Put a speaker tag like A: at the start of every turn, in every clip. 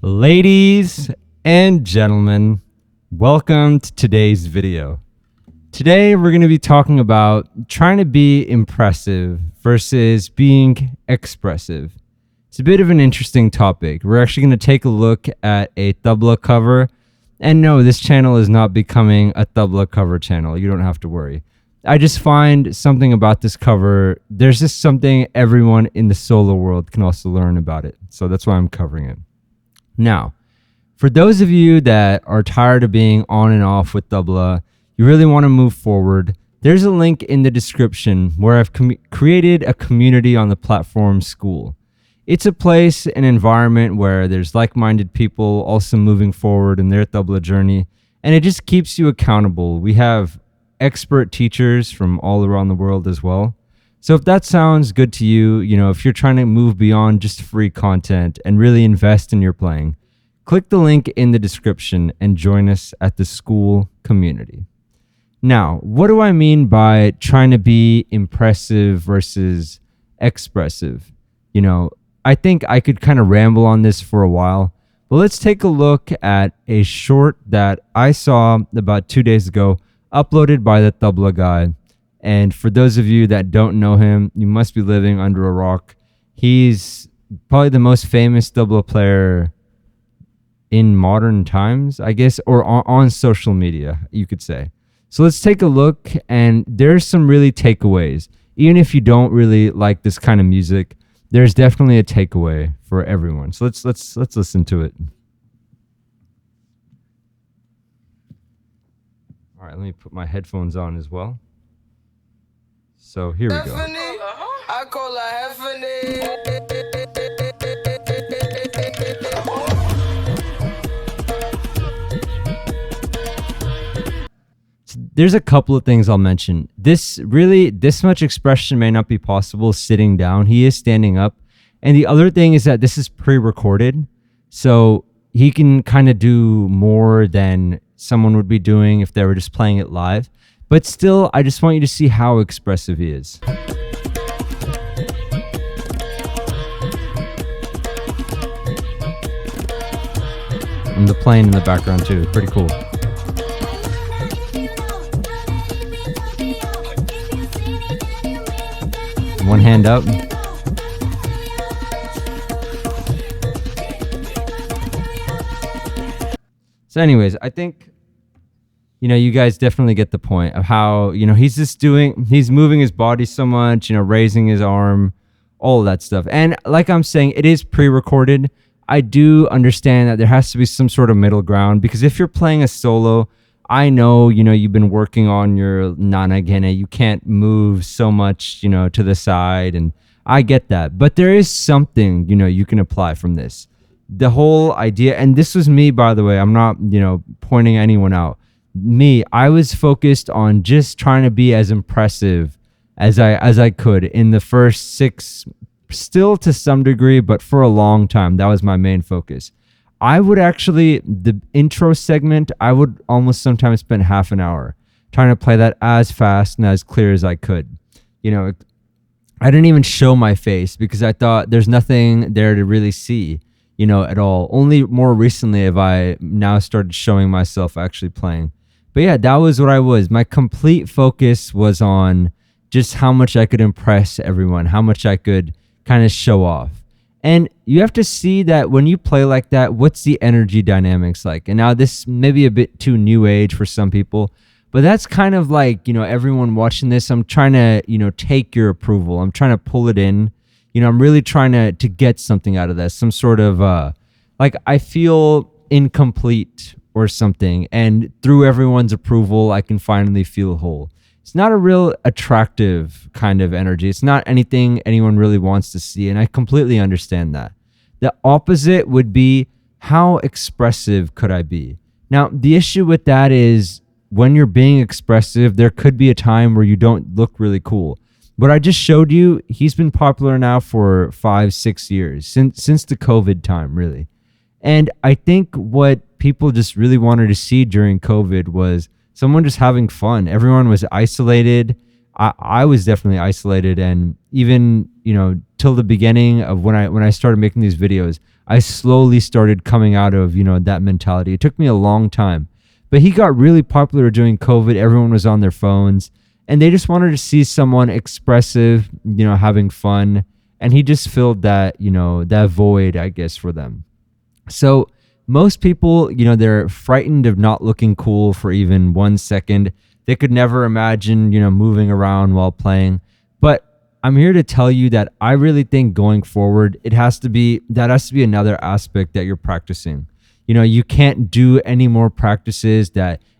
A: Ladies and gentlemen, welcome to today's video. Today we're going to be talking about trying to be impressive versus being expressive. It's a bit of an interesting topic. We're actually going to take a look at a Tabla cover. And no, this channel is not becoming a Tabla cover channel. You don't have to worry. I just find something about this cover. There's just something everyone in the solo world can also learn about it. So that's why I'm covering it. Now, for those of you that are tired of being on and off with Tabla, you really want to move forward, there's a link in the description where I've created a community on the platform Skool. It's a place, an environment where there's like-minded people also moving forward in their Tabla journey, and it just keeps you accountable. We have expert teachers from all around the world as well. So if that sounds good to you, if you're trying to move beyond just free content and really invest in your playing, click the link in the description and join us at the Skool community. Now, what do I mean by trying to be impressive versus expressive? I think I could kind of ramble on this for a while, but let's take a look at a short that I saw about 2 days ago, uploaded by the Tabla guy. And for those of you that don't know him, you must be living under a rock. He's probably the most famous Tabla player in modern times, I guess, or on social media, you could say. So let's take a look, and there's some really takeaways. Even if you don't really like this kind of music, there's definitely a takeaway for everyone. So let's listen to it. All right, let me put my headphones on as well. So here we go. I call There's a couple of things I'll mention. This much expression may not be possible sitting down. He is standing up. And the other thing is that this is pre-recorded. So he can kind of do more than someone would be doing if they were just playing it live. But still, I just want you to see how expressive he is. And the plane in the background too, pretty cool. One hand up. So anyways, I think you guys definitely get the point of how, he's moving his body so much, raising his arm, all of that stuff. And like I'm saying, it is pre-recorded. I do understand that there has to be some sort of middle ground, because if you're playing a solo, I know, you've been working on your nanagene. You can't move so much, to the side, and I get that. But there is something, you can apply from this. The whole idea, and this was me, by the way, I'm not, pointing anyone out. I was focused on just trying to be as impressive as I could in the first 6, still to some degree, but for a long time, that was my main focus. I would actually, the intro segment, I would almost sometimes spend half an hour trying to play that as fast and as clear as I could. I didn't even show my face because I thought there's nothing there to really see, at all. Only more recently have I now started showing myself actually playing. But yeah, that was what I was. My complete focus was on just how much I could impress everyone, how much I could kind of show off. And you have to see that when you play like that, what's the energy dynamics like? And now this may be a bit too new age for some people, but that's kind of like, everyone watching this, I'm trying to, take your approval. I'm trying to pull it in. I'm really trying to get something out of that. Some sort of, I feel incomplete or something. And through everyone's approval, I can finally feel whole. It's not a real attractive kind of energy. It's not anything anyone really wants to see, and I completely understand that. The opposite would be, how expressive could I be? Now, the issue with that is when you're being expressive, there could be a time where you don't look really cool. What I just showed you, he's been popular now for 5-6 years, since the COVID time, really. And I think what people just really wanted to see during COVID was someone just having fun. Everyone was isolated. I was definitely isolated. And even, till the beginning of when I started making these videos, I slowly started coming out of, that mentality. It took me a long time, but he got really popular during COVID. Everyone was on their phones and they just wanted to see someone expressive, having fun. And he just filled that, that void, I guess, for them. So most people, they're frightened of not looking cool for even 1 second. They could never imagine, moving around while playing. But I'm here to tell you that I really think going forward, that has to be another aspect that you're practicing. You can't do any more practices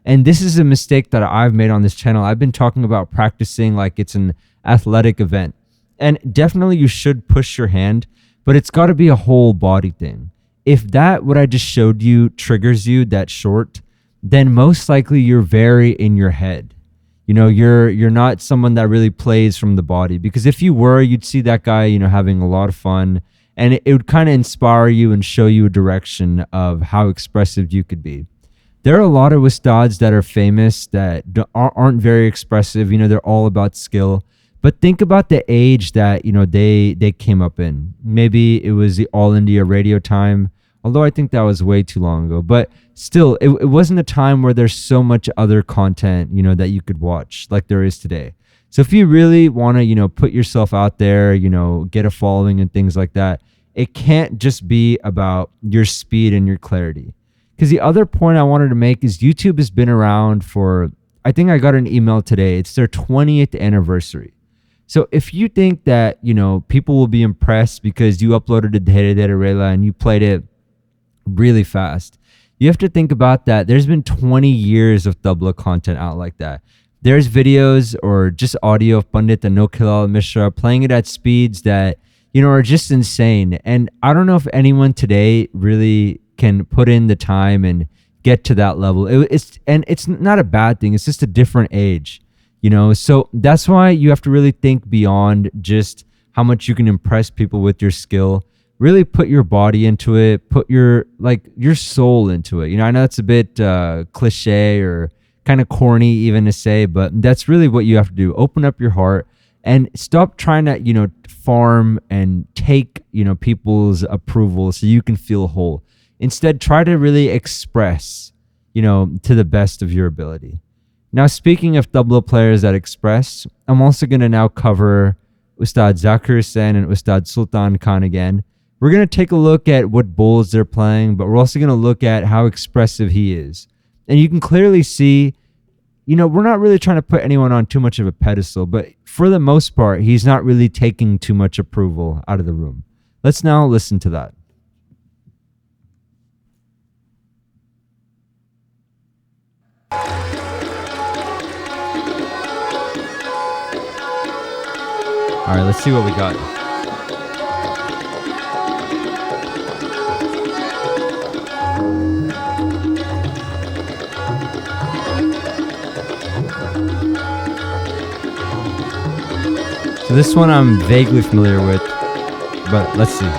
A: and this is a mistake that I've made on this channel. I've been talking about practicing like it's an athletic event. And definitely you should push your hand, but it's got to be a whole body thing. If what I just showed you triggers you that short, then most likely you're very in your head. You're not someone that really plays from the body, because if you were, you'd see that guy, having a lot of fun, and it would kind of inspire you and show you a direction of how expressive you could be. There are a lot of ustads that are famous that aren't very expressive. They're all about skill. But think about the age that, they came up in. Maybe it was the All India radio time, although I think that was way too long ago. But still, it wasn't a time where there's so much other content, that you could watch like there is today. So if you really want to, put yourself out there, get a following and things like that, it can't just be about your speed and your clarity. Because the other point I wanted to make is YouTube has been around for, I think I got an email today. It's their 20th anniversary. So if you think that, people will be impressed because you uploaded a Dhere Dhere Rela and you played it really fast, you have to think about that. There's been 20 years of Tabla content out like that. There's videos or just audio of Pandit and Nokhilal Mishra playing it at speeds that, are just insane. And I don't know if anyone today really can put in the time and get to that level. It's not a bad thing. It's just a different age. So that's why you have to really think beyond just how much you can impress people with your skill. Really put your body into it, put your soul into it. I know it's a bit cliche or kind of corny even to say, but that's really what you have to do. Open up your heart and stop trying to, farm and take, people's approval so you can feel whole. Instead, try to really express, to the best of your ability. Now, speaking of tabla players that express, I'm also going to now cover Ustad Zakir Hussain and Ustad Sultan Khan again. We're going to take a look at what bowls they're playing, but we're also going to look at how expressive he is. And you can clearly see, we're not really trying to put anyone on too much of a pedestal, but for the most part, he's not really taking too much approval out of the room. Let's now listen to that. All right, let's see what we got. So this one I'm vaguely familiar with, but let's see.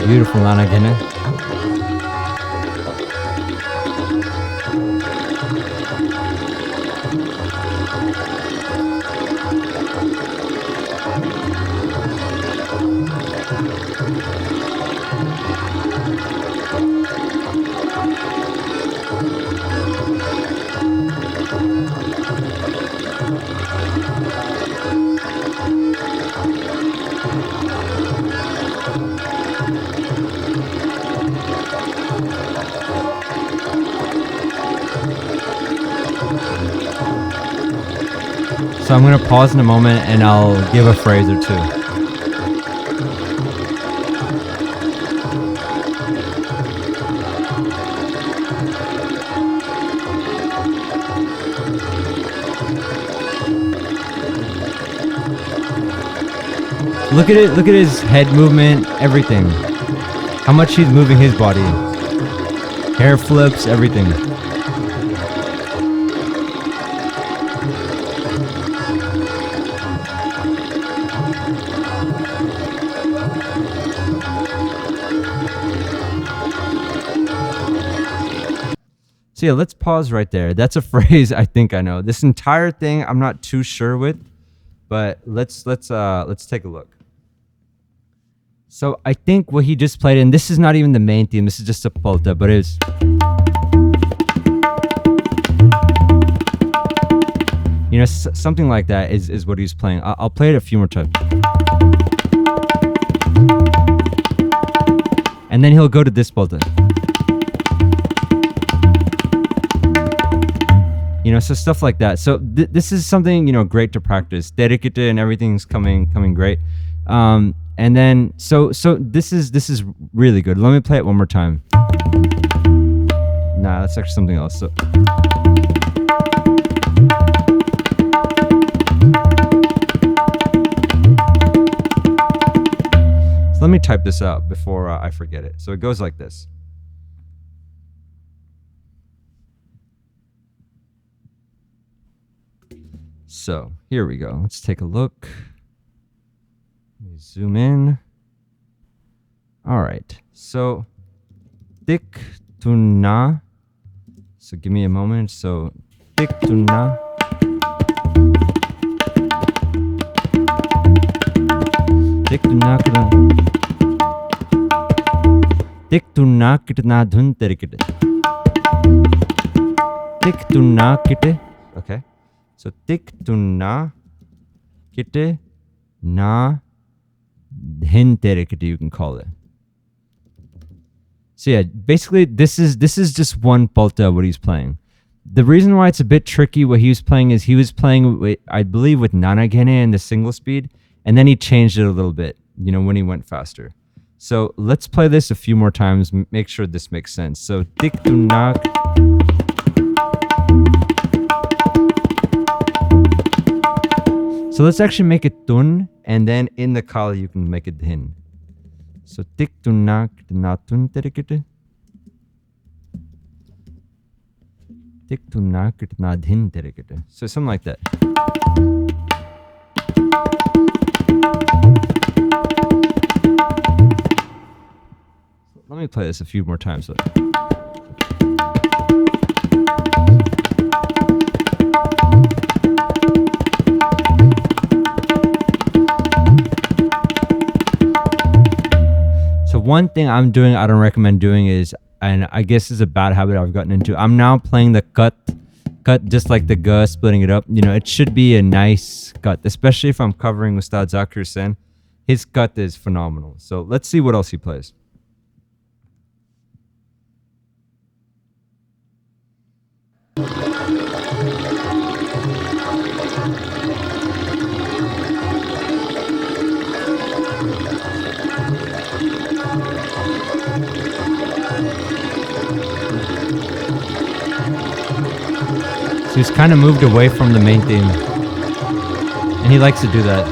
A: Beautiful Lana Gene. So I'm going to pause in a moment and I'll give a phrase or two. Look at it, look at his head movement, everything. How much he's moving his body. Hair flips, everything. So yeah, let's pause right there. That's a phrase I think I know. This entire thing I'm not too sure with, but let's take a look. So I think what he just played, and this is not even the main theme, this is just a polta, but it's something like that is what he's playing. I'll play it a few more times. And then he'll go to this polta. So stuff like that. So this is something, great to practice. Derekite and everything's coming great. And then, so this is really good. Let me play it one more time. Nah, that's actually something else. So let me type this out before I forget it. So it goes like this. So here we go. Let's take a look. Let me zoom in. All right. So tik to na. So give me a moment. So tik to na. Tik to na. Tik to na kit na dhun terikite. Tik to na kite. Okay. So tik to na kite na dhin terikite, you can call it. So yeah, basically this is just one polta what he's playing. The reason why it's a bit tricky what he was playing is he was playing with, I believe, with nanagene and the single speed, and then he changed it a little bit, when he went faster. So let's play this a few more times, make sure this makes sense. So tik to na. So let's actually make it tun, and then in the kala you can make it dhin. So tik to na tun terikite. Tik to na dhin terikite. So something like that. Let me play this a few more times. One thing I'm doing, I don't recommend doing is, and I guess it's a bad habit I've gotten into, I'm now playing the cut just like the ga, splitting it up. It should be a nice cut, especially if I'm covering Ustad Zakir Hussain. His cut is phenomenal. So let's see what else he plays. So he's kind of moved away from the main theme. And he likes to do that.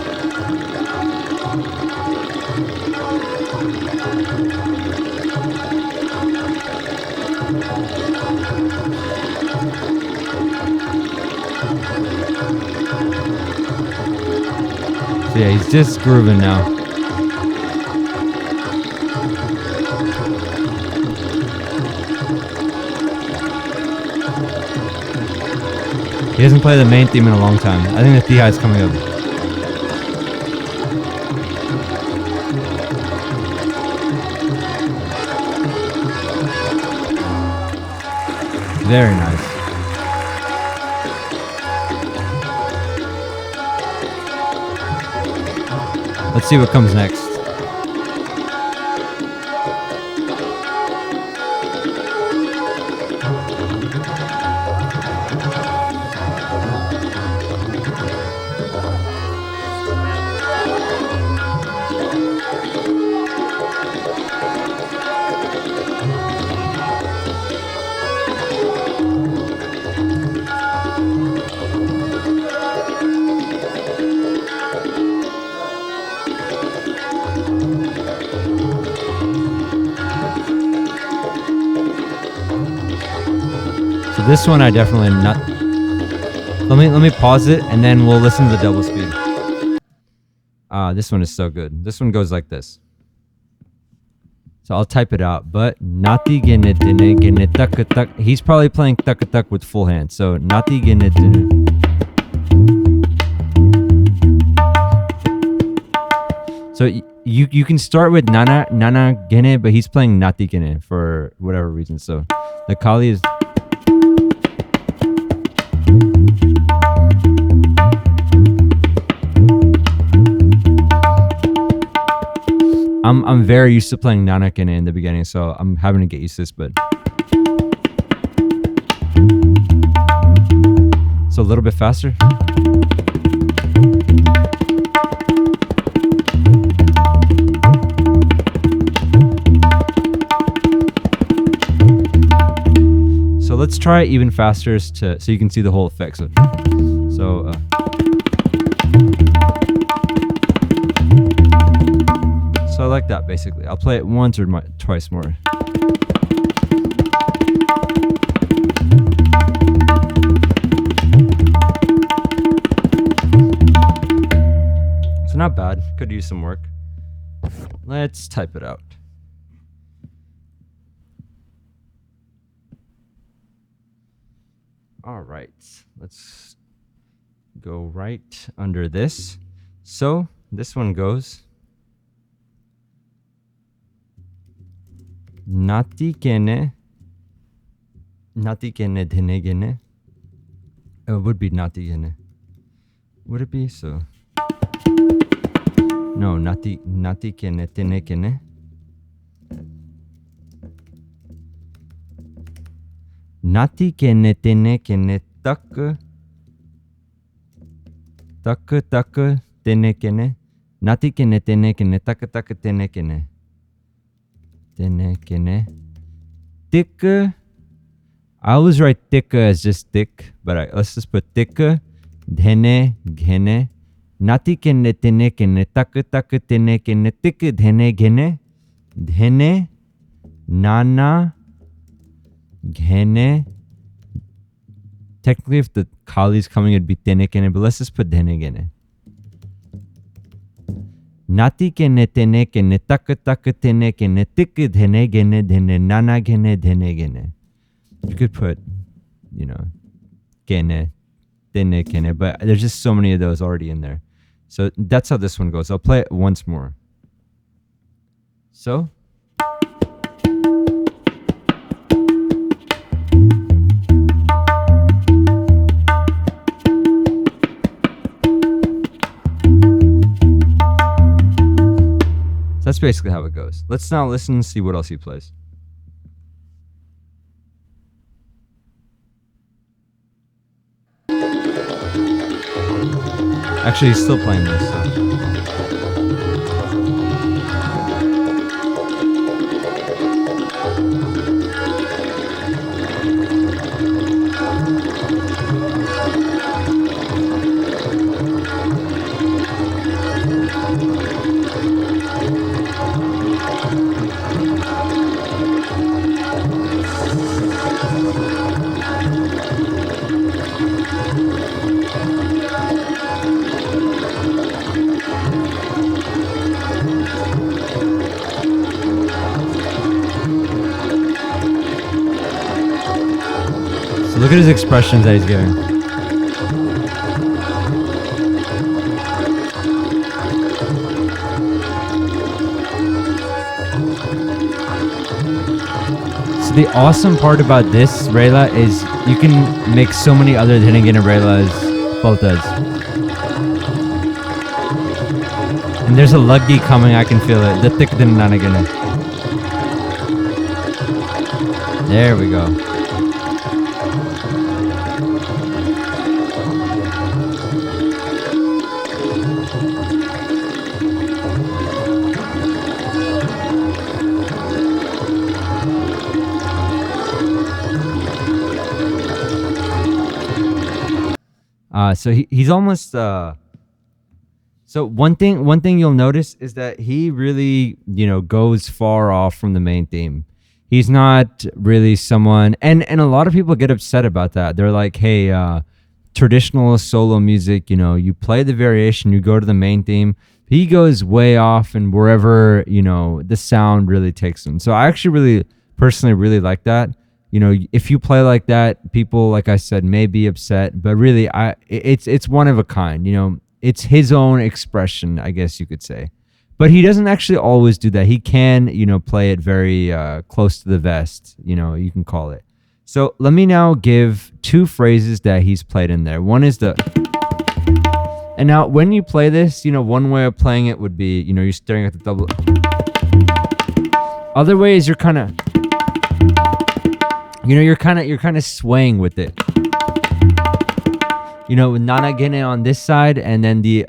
A: So yeah, he's just grooving now. He hasn't played the main theme in a long time. I think the Thihai is coming up. Very nice. Let's see what comes next. So this one I definitely not. Let me pause it and then we'll listen to the double speed. This one is so good. This one goes like this. So I'll type it out. But nati gene dine gene tak tak. He's probably playing tak tak with full hand. So nati gene dine. So you can start with nana gene, but he's playing nati gene for whatever reason. So the Kali is. I'm very used to playing nana gene in the beginning, so I'm having to get used to this. But so a little bit faster. So let's try it even faster so you can see the whole effect. So I like that basically. I'll play it once or twice more. So not bad. Could use some work. Let's type it out. All right. Let's go right under this. So this one goes. Nati kene dhine gene. It would be nati gene. Would it be so? No, nati kene tene kene. Nati kene tene kene tak tene kene. Nati kene tene kene tak tene kene. Tene kene. Tik. I always write tik as just tik, but let's just put tik. Dhene gene. Nati kene tene kene tak tene kene. Tik dhene gene. Dhene nana gene. Technically, if the Kali is coming, it'd be tene kene, but let's just put dhene gene. Nati kene tene kene tak tene kene. Tik dhene gene dhene nana gene dhene gene. You could put, kene, tene kene, but there's just so many of those already in there. So that's how this one goes. I'll play it once more. So. That's basically how it goes. Let's now listen and see what else he plays. Actually, he's still playing this. So. Look at his expressions that he's giving. So the awesome part about this Rayla is you can make so many other Dhinagina Raylas Boltas. And there's a Lugdi coming, I can feel it. The thick Dhinanagina. There we go. So he's almost so one thing you'll notice is that he really goes far off from the main theme. He's not really someone, and a lot of people get upset about that. They're like, hey, traditional solo music, you play the variation, you go to the main theme. he goes way off and wherever, the sound really takes him. So I actually really personally really like that. If you play like that, people, like I said, may be upset, but really it's one of a kind. It's his own expression, I guess you could say. But he doesn't actually always do that. He can, play it very close to the vest, you can call it. So let me now give two phrases that he's played in there. One is the, and now when you play this, one way of playing it would be, you're staring at the double. Other way is you're kind of, you're kind of swaying with it. Nana gene on this side, and then the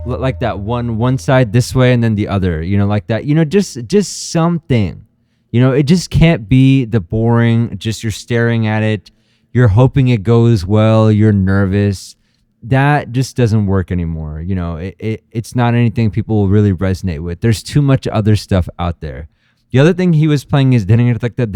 A: like that one side this way and then the other, like that, just something, it just can't be the boring, just you're staring at it, you're hoping it goes well, you're nervous. That just doesn't work anymore. It's not anything people will really resonate with. There's too much other stuff out there. The other thing he was playing is like that,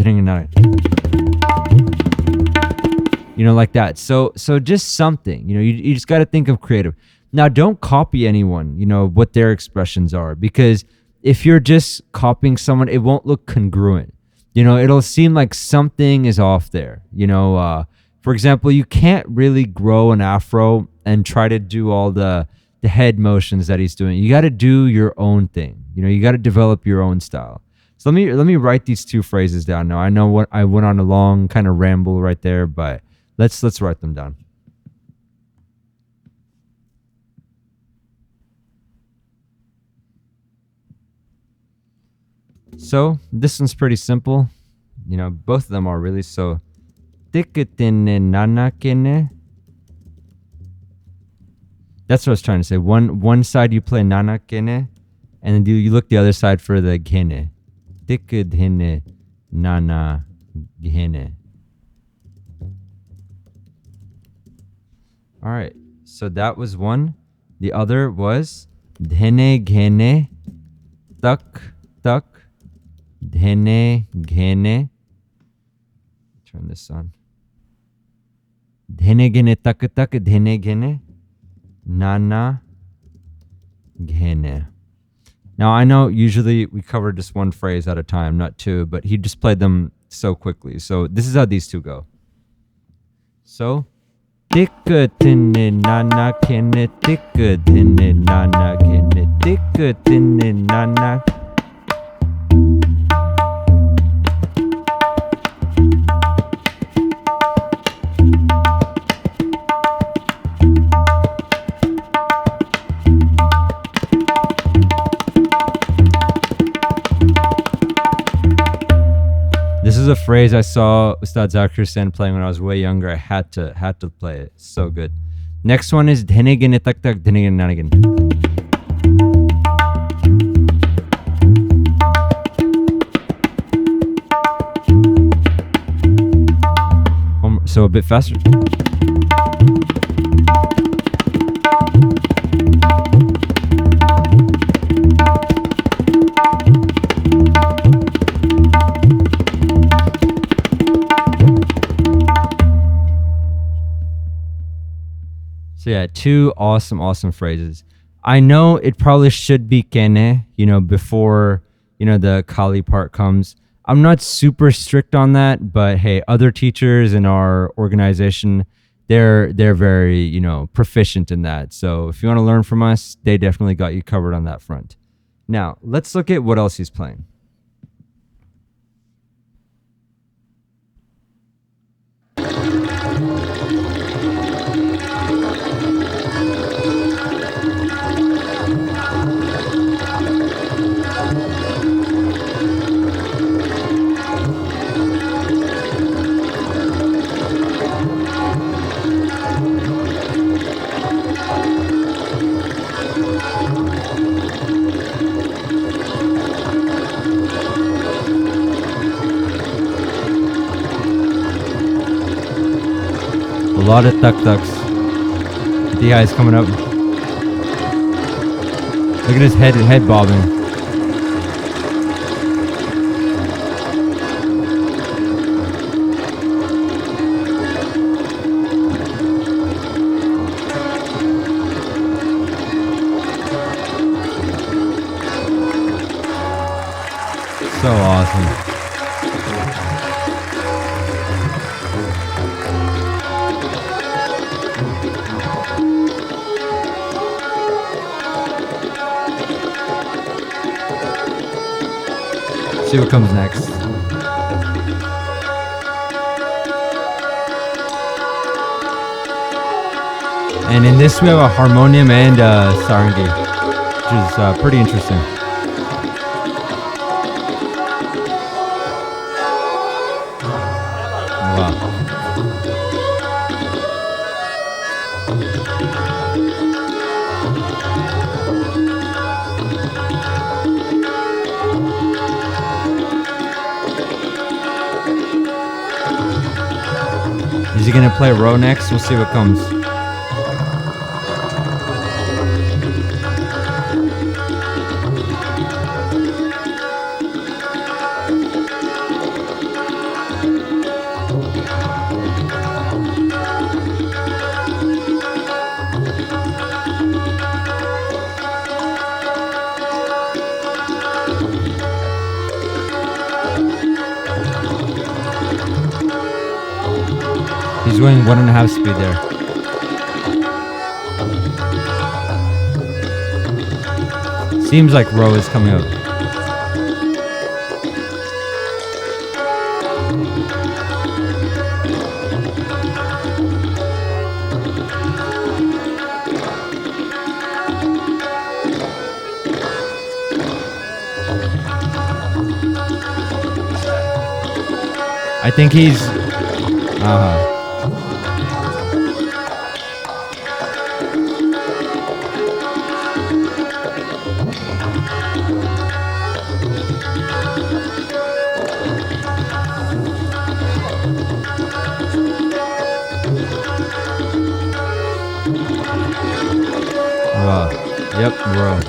A: like that. So just something, you just got to think of creative. Now, don't copy anyone, what their expressions are, because if you're just copying someone, it won't look congruent. It'll seem like something is off there. For example, you can't really grow an afro and try to do all the head motions that he's doing. You got to do your own thing. You got to develop your own style. So let me write these two phrases down now. I know what I went on a long kind of ramble right there, but let's write them down. So this one's pretty simple. Both of them are really. So tiketene nanakene. That's what I was trying to say. One side you play nanakene, and then you look the other side for the gene. Tiketene nanakene. All right. So that was one. The other was dhene ghene tak tak. Dhene ghene. Turn this on. Dhene ghene tak tak dhene ghene nana ghene. Now I know usually we cover just one phrase at a time, not two, but he just played them so quickly. So this is how these two go. So tikatine nana kene tikatine nana kene tikatine nana. This is a phrase I saw Ustad Zakir Hussain playing when I was way younger. I had to play it. So good. Next one is dhene gene tak tak dhene gene nanagin. So a bit faster. So yeah, two awesome phrases. I know it probably should be kene, before, the Kali part comes. I'm not super strict on that, but hey, other teachers in our organization, they're very, proficient in that. So if you want to learn from us, they definitely got you covered on that front. Now, let's look at what else he's playing. A lot of tuk-tuks. The guy's coming up. Look at his head bobbing. So awesome. See what comes next. And in this, we have a harmonium and sarangi, which is pretty interesting. Wow. Is he gonna play row next? We'll see what comes. He's going 1.5 speed there. Seems like row is coming up. I think he's yep, row.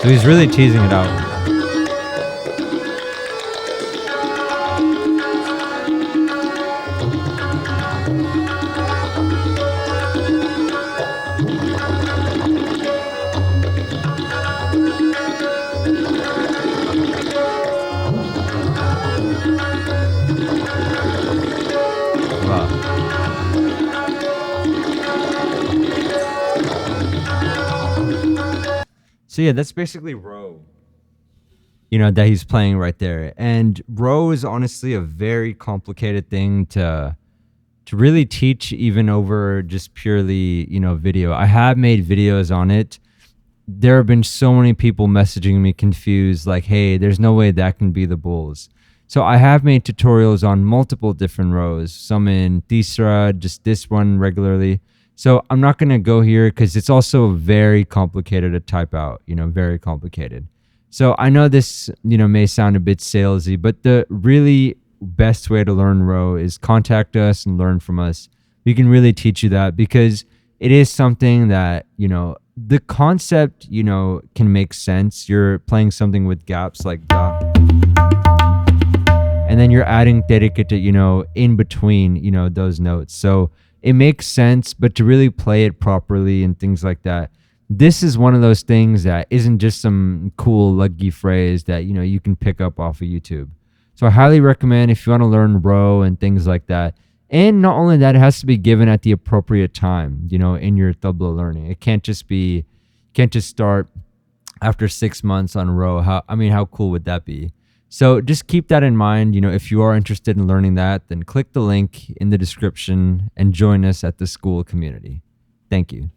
A: So he's really teasing it out. So yeah, that's basically row, that he's playing right there. And row is honestly a very complicated thing to really teach, even over just purely, video. I have made videos on it. There have been so many people messaging me confused, like, hey, there's no way that can be the bulls. So I have made tutorials on multiple different rows, some in Tisra, just this one regularly. So I'm not going to go here because it's also very complicated to type out, very complicated. So I know this, may sound a bit salesy, but the really best way to learn row is contact us and learn from us. We can really teach you that because it is something that, the concept, can make sense. You're playing something with gaps like da. And then you're adding terikita, in between, those notes. So it makes sense, but to really play it properly and things like that, this is one of those things that isn't just some cool lucky phrase that, you can pick up off of YouTube. So I highly recommend if you want to learn row and things like that. And not only that, it has to be given at the appropriate time, in your tabla learning. It can't just start after 6 months on row. How cool would that be? So just keep that in mind. If you are interested in learning that, then click the link in the description and join us at the Skool community. Thank you.